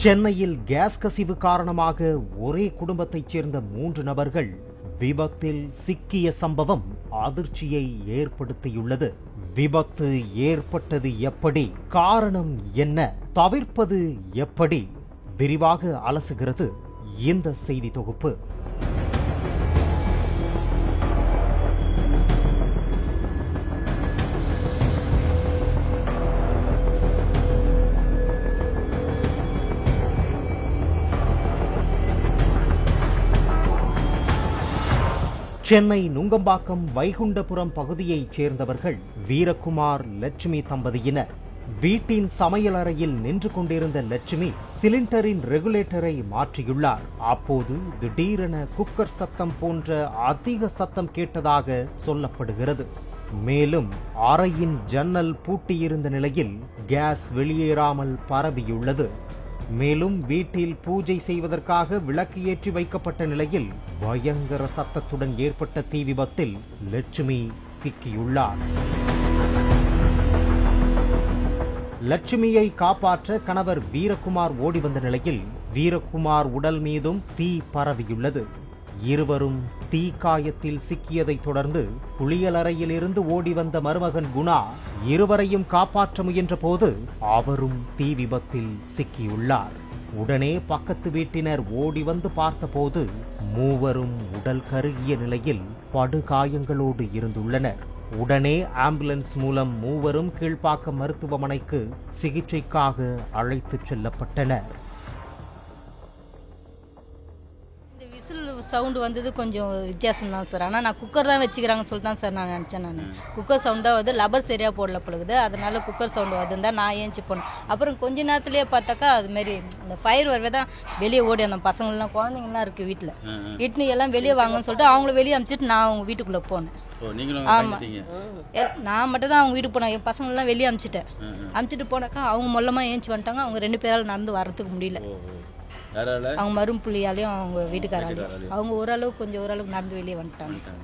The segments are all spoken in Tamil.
சென்னையில் கேஸ் கசிவு காரணமாக ஒரே குடும்பத்தைச் சேர்ந்த 3 நபர்கள் விபத்தில் சிக்கிய சம்பவம் அதிர்ச்சியை ஏற்படுத்தியுள்ளது. விபத்து ஏற்பட்டது எப்படி, காரணம் என்ன, தவிர்ப்பது எப்படி, விரிவாக அலசுகிறது இந்த செய்தி தொகுப்பு. சென்னை நுங்கம்பாக்கம் வைகுண்டபுரம் பகுதியைச் சேர்ந்தவர்கள் வீரகுமார் லட்சுமி தம்பதியினர். வீட்டின் சமையலறையில் நின்று கொண்டிருந்த லட்சுமி சிலிண்டரின் ரெகுலேட்டரை மாற்றியுள்ளார். அப்போது திடீரென குக்கர் சத்தம் போன்ற அதிக சத்தம் கேட்டதாக சொல்லப்படுகிறது. மேலும் அறையின் ஜன்னல் பூட்டியிருந்த நிலையில் கேஸ் வெளியேறாமல் பரவியுள்ளது. மேலும் வீட்டில் பூஜை செய்வதற்காக விளக்கு ஏற்றி வைக்கப்பட்ட நிலையில் பயங்கர சத்தத்துடன் ஏற்பட்ட தீ விபத்தில் லட்சுமி சிக்கியுள்ளார். லட்சுமியை காப்பாற்ற கணவர் வீரகுமார் ஓடி வந்த நிலையில் வீரகுமார் உடல் மீதும் தீ பரவியுள்ளது. இருவரும் தீ காயத்தில் சிக்கியதை தொடர்ந்து குளியலறையில் இருந்து ஓடி வந்த மருமகன் குணா இருவரையும் காப்பாற்ற முயன்ற போது அவரும் தீ விபத்தில் சிக்கியுள்ளார். உடனே பக்கத்து வீட்டினர் ஓடி வந்து பார்த்தபோது மூவரும் உடல் கருகிய நிலையில் படுகாயங்களோடு இருந்துள்ளனர். உடனே ஆம்புலன்ஸ் மூலம் மூவரும் கீழ்ப்பாக்கம் மருத்துவமனைக்கு சிகிச்சைக்காக அழைத்துச் செல்லப்பட்டனர். சவுண்டு வந்தது கொஞ்சம் வித்தியாசம் தான் சார். ஆனால் நான் குக்கர் தான் வச்சுக்கிறாங்கன்னு சொல்லிட்டு தான் சார் நான் நினச்சேன். நான் குக்கர் சவுண்ட் தான் வந்து லப்பர் சரியாக போடல பழகுது, அதனால குக்கர் சவுண்டு வருதுன்னு நான் ஏஞ்சி போனேன். அப்புறம் கொஞ்ச நேரத்துலேயே பார்த்தாக்கா அதுமாரி இந்த ஃபயர் வரவே தான் வெளியே ஓடி அந்த பசங்கள்லாம் குழந்தைங்கலாம் இருக்குது வீட்டில். இட்னி எல்லாம் வெளியே வாங்கன்னு சொல்லிட்டு அவங்கள வெளியே அனுப்பிச்சிட்டு நான் அவங்க வீட்டுக்குள்ளே போனேன். ஆமாம், நான் மட்டும் தான் அவங்க வீட்டுக்கு போனேன். என் பசங்கள்லாம் வெளியே அனுப்பிச்சிட்டு போனாக்கா அவங்க மொல்லமாக ஏஞ்சி வந்துட்டாங்க. அவங்க 2 பேரால் நடந்து வரத்துக்கு முடியல. அவங்க மரும் புள்ளியாலையும் அவங்க வீட்டுக்காராலையும் அவங்க ஓரளவுக்கு நடந்து வெளியே வந்துட்டாங்க.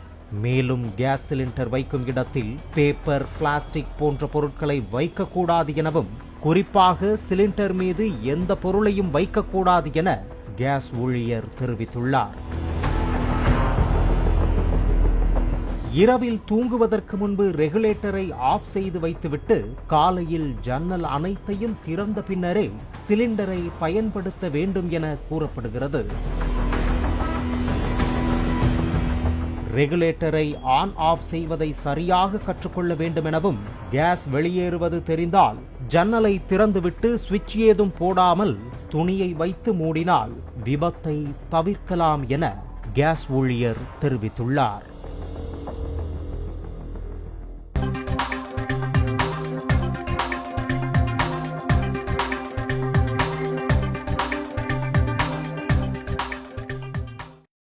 மேலும் கேஸ் சிலிண்டர் வைக்கும் இடத்தில் பேப்பர், பிளாஸ்டிக் போன்ற பொருட்களை வைக்கக்கூடாது எனவும், குறிப்பாக சிலிண்டர் மீது எந்த பொருளையும் வைக்கக்கூடாது என கேஸ் ஊழியர் தெரிவித்துள்ளார். இரவில் தூங்குவதற்கு முன்பு ரெகுலேட்டரை ஆஃப் செய்து வைத்துவிட்டு காலையில் ஜன்னல் அனைத்தையும் திறந்த பின்னரே சிலிண்டரை பயன்படுத்த வேண்டும் என கூறப்படுகிறது. ரெகுலேட்டரை ஆன் ஆஃப் செய்வதை சரியாக கற்றுக்கொள்ள வேண்டும் எனவும், கேஸ் வெளியேறுவது தெரிந்தால் ஜன்னலை திறந்துவிட்டு சுவிட்ச் ஏதும் போடாமல் துணியை வைத்து மூடினால் விபத்தை தவிர்க்கலாம் என கேஸ் ஊழியர் தெரிவித்துள்ளார்.